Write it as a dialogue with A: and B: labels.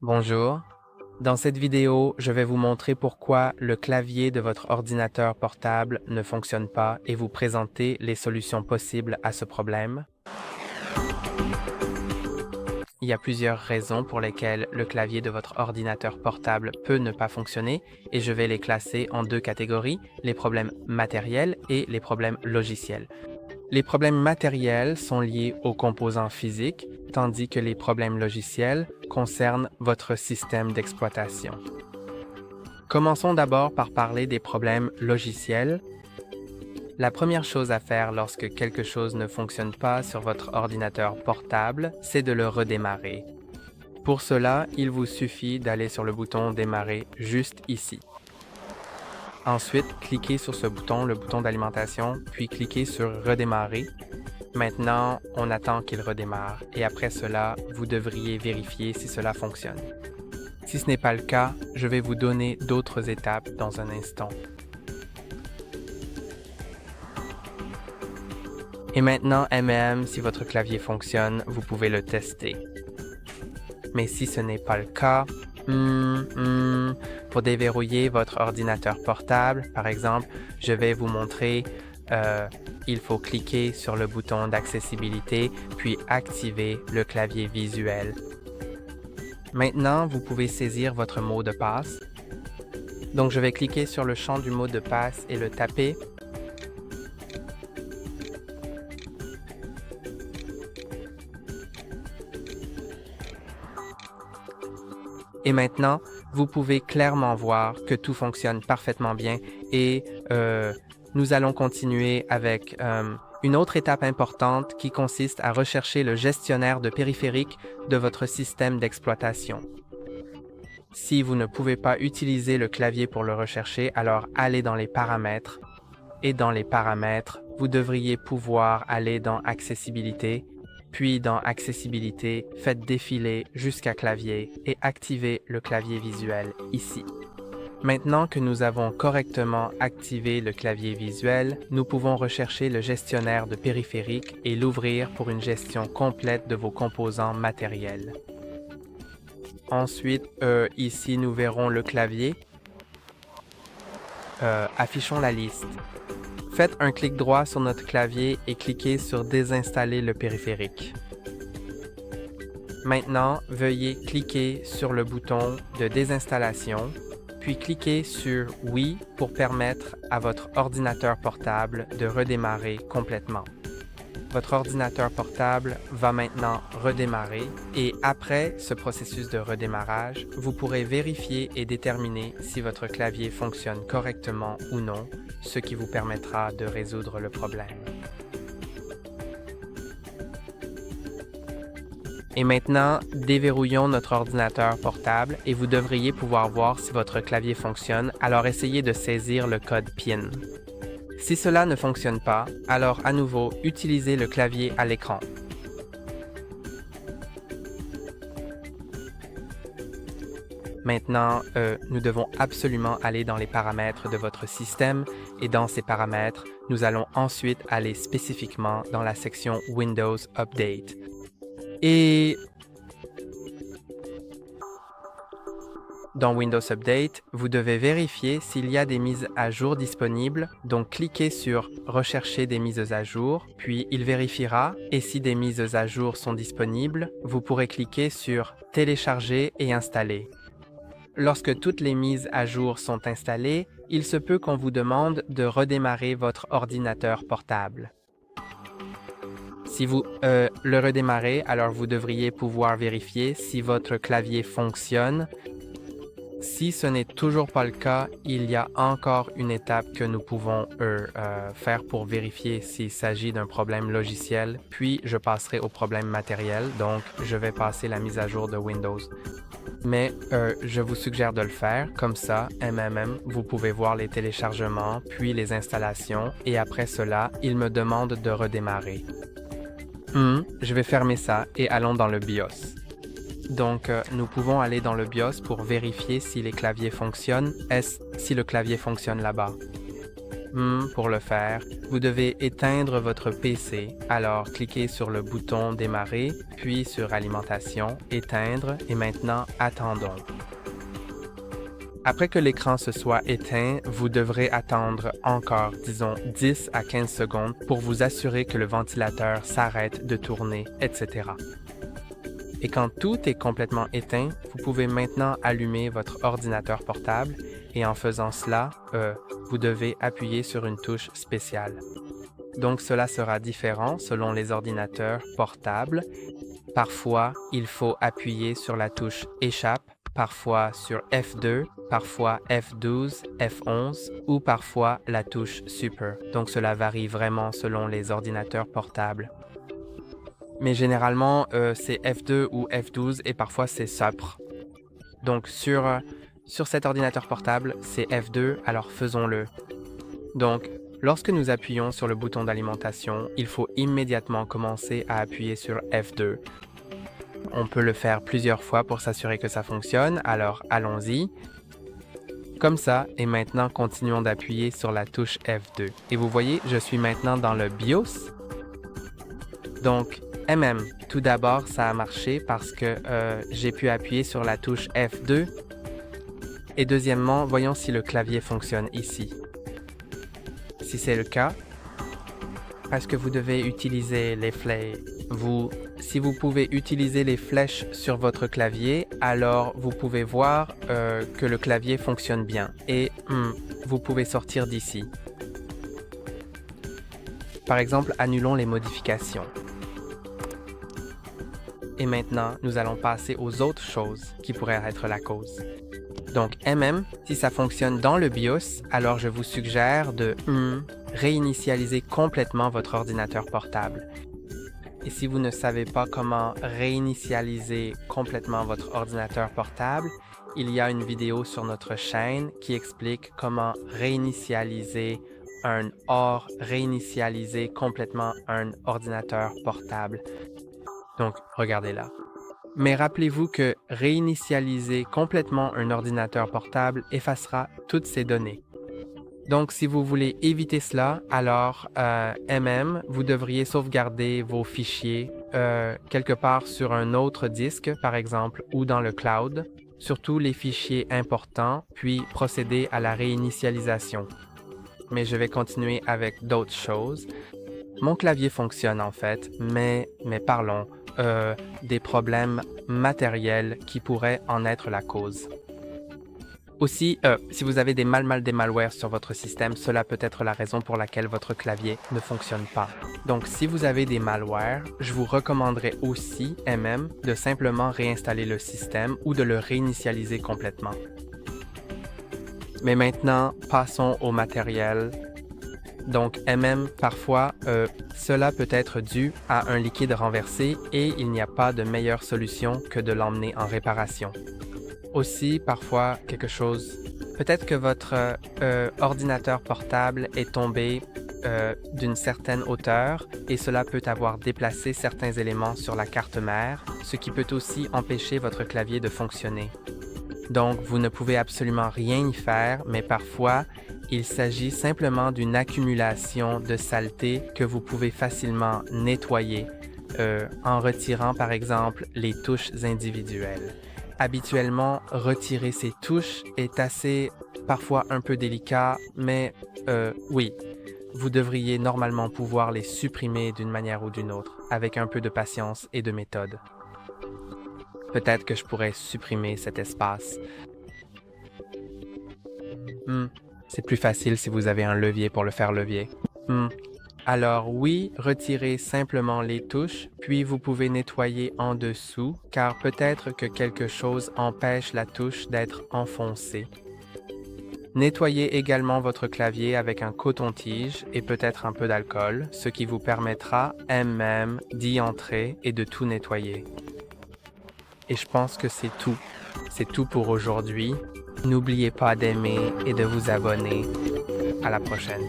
A: Bonjour. Dans cette vidéo, je vais vous montrer pourquoi le clavier de votre ordinateur portable ne fonctionne pas et vous présenter les solutions possibles à ce problème. Il y a plusieurs raisons pour lesquelles le clavier de votre ordinateur portable peut ne pas fonctionner et je vais les classer en deux catégories, les problèmes matériels et les problèmes logiciels. Les problèmes matériels sont liés aux composants physiques, tandis que les problèmes logiciels concernent votre système d'exploitation. Commençons d'abord par parler des problèmes logiciels. La première chose à faire lorsque quelque chose ne fonctionne pas sur votre ordinateur portable, c'est de le redémarrer. Pour cela, il vous suffit d'aller sur le bouton « Démarrer » juste ici. Ensuite, cliquez sur ce bouton, le bouton d'alimentation, puis cliquez sur « Redémarrer ». Maintenant, on attend qu'il redémarre et après cela, vous devriez vérifier si cela fonctionne. Si ce n'est pas le cas, je vais vous donner d'autres étapes dans un instant. Et maintenant, même si votre clavier fonctionne, vous pouvez le tester. Mais si ce n'est pas le cas, pour déverrouiller votre ordinateur portable, par exemple, je vais vous montrer, il faut cliquer sur le bouton d'accessibilité, puis activer le clavier visuel. Maintenant, vous pouvez saisir votre mot de passe. Donc, je vais cliquer sur le champ du mot de passe et le taper. Et maintenant, vous pouvez clairement voir que tout fonctionne parfaitement bien et nous allons continuer avec une autre étape importante qui consiste à rechercher le gestionnaire de périphériques de votre système d'exploitation. Si vous ne pouvez pas utiliser le clavier pour le rechercher, alors allez dans les paramètres et dans les paramètres, vous devriez pouvoir aller dans Accessibilité. Puis dans Accessibilité, faites défiler jusqu'à Clavier et activez le clavier visuel ici. Maintenant que nous avons correctement activé le clavier visuel, nous pouvons rechercher le gestionnaire de périphériques et l'ouvrir pour une gestion complète de vos composants matériels. Ensuite, ici, nous verrons le clavier. Affichons la liste. Faites un clic droit sur notre clavier et cliquez sur « Désinstaller le périphérique ». Maintenant, veuillez cliquer sur le bouton de désinstallation, puis cliquez sur « Oui » pour permettre à votre ordinateur portable de redémarrer complètement. Votre ordinateur portable va maintenant redémarrer et après ce processus de redémarrage, vous pourrez vérifier et déterminer si votre clavier fonctionne correctement ou non, ce qui vous permettra de résoudre le problème. Et maintenant, déverrouillons notre ordinateur portable et vous devriez pouvoir voir si votre clavier fonctionne, alors essayez de saisir le code PIN. Si cela ne fonctionne pas, alors à nouveau, utilisez le clavier à l'écran. Maintenant, nous devons absolument aller dans les paramètres de votre système et dans ces paramètres, nous allons ensuite aller spécifiquement dans la section Windows Update. Et dans Windows Update, vous devez vérifier s'il y a des mises à jour disponibles, donc cliquez sur « Rechercher des mises à jour », puis il vérifiera et si des mises à jour sont disponibles, vous pourrez cliquer sur « Télécharger et installer ». Lorsque toutes les mises à jour sont installées, il se peut qu'on vous demande de redémarrer votre ordinateur portable. Si vous le redémarrez, alors vous devriez pouvoir vérifier si votre clavier fonctionne. Si ce n'est toujours pas le cas, il y a encore une étape que nous pouvons faire pour vérifier s'il s'agit d'un problème logiciel, puis je passerai au problème matériel, donc je vais passer la mise à jour de Windows. Mais je vous suggère de le faire, comme ça, vous pouvez voir les téléchargements, puis les installations, et après cela, il me demande de redémarrer. Je vais fermer ça et allons dans le BIOS. Donc, nous pouvons aller dans le BIOS pour vérifier si les claviers fonctionnent. Si le clavier fonctionne là-bas. Pour le faire, vous devez éteindre votre PC. Alors, cliquez sur le bouton Démarrer, puis sur Alimentation, Éteindre et maintenant Attendons. Après que l'écran se soit éteint, vous devrez attendre encore, disons, 10 à 15 secondes pour vous assurer que le ventilateur s'arrête de tourner, etc. Et quand tout est complètement éteint, vous pouvez maintenant allumer votre ordinateur portable et en faisant cela, vous devez appuyer sur une touche spéciale. Donc cela sera différent selon les ordinateurs portables. Parfois, il faut appuyer sur la touche Échappe, parfois sur F2, parfois F12, F11 ou parfois la touche Super. Donc cela varie vraiment selon les ordinateurs portables. Mais généralement, c'est F2 ou F12 et parfois c'est Supr. Donc sur cet ordinateur portable, c'est F2, alors faisons-le. Donc, lorsque nous appuyons sur le bouton d'alimentation, il faut immédiatement commencer à appuyer sur F2. On peut le faire plusieurs fois pour s'assurer que ça fonctionne, alors allons-y. Comme ça, et maintenant continuons d'appuyer sur la touche F2. Et vous voyez, je suis maintenant dans le BIOS. Donc, tout d'abord, ça a marché parce que j'ai pu appuyer sur la touche F2. Et deuxièmement, voyons si le clavier fonctionne ici. Si c'est le cas, parce que vous devez utiliser les flèches. Si vous pouvez utiliser les flèches sur votre clavier, alors vous pouvez voir que le clavier fonctionne bien. Et vous pouvez sortir d'ici. Par exemple, annulons les modifications. Et maintenant, nous allons passer aux autres choses qui pourraient être la cause. Donc, si ça fonctionne dans le BIOS, alors je vous suggère de réinitialiser complètement votre ordinateur portable. Et si vous ne savez pas comment réinitialiser complètement votre ordinateur portable, il y a une vidéo sur notre chaîne qui explique comment réinitialiser complètement un ordinateur portable. Donc, regardez-la. Mais rappelez-vous que réinitialiser complètement un ordinateur portable effacera toutes ces données. Donc, si vous voulez éviter cela, alors vous devriez sauvegarder vos fichiers quelque part sur un autre disque, par exemple, ou dans le cloud, surtout les fichiers importants, puis procéder à la réinitialisation. Mais je vais continuer avec d'autres choses. Mon clavier fonctionne en fait, mais parlons des problèmes matériels qui pourraient en être la cause. Aussi, si vous avez des malwares sur votre système, cela peut être la raison pour laquelle votre clavier ne fonctionne pas. Donc, si vous avez des malwares, je vous recommanderais aussi, de simplement réinstaller le système ou de le réinitialiser complètement. Mais maintenant, passons au matériel. Donc, parfois, cela peut être dû à un liquide renversé et il n'y a pas de meilleure solution que de l'emmener en réparation. Aussi, parfois, peut-être que votre ordinateur portable est tombé d'une certaine hauteur et cela peut avoir déplacé certains éléments sur la carte mère, ce qui peut aussi empêcher votre clavier de fonctionner. Donc, vous ne pouvez absolument rien y faire, mais parfois, il s'agit simplement d'une accumulation de saleté que vous pouvez facilement nettoyer en retirant, par exemple, les touches individuelles. Habituellement, retirer ces touches est parfois un peu délicat, mais oui, vous devriez normalement pouvoir les supprimer d'une manière ou d'une autre, avec un peu de patience et de méthode. Peut-être que je pourrais supprimer cet espace. C'est plus facile si vous avez un levier pour le faire levier. Alors oui, retirez simplement les touches, puis vous pouvez nettoyer en dessous, car peut-être que quelque chose empêche la touche d'être enfoncée. Nettoyez également votre clavier avec un coton-tige et peut-être un peu d'alcool, ce qui vous permettra d'y entrer et de tout nettoyer. Et je pense que c'est tout. C'est tout pour aujourd'hui. N'oubliez pas d'aimer et de vous abonner. À la prochaine.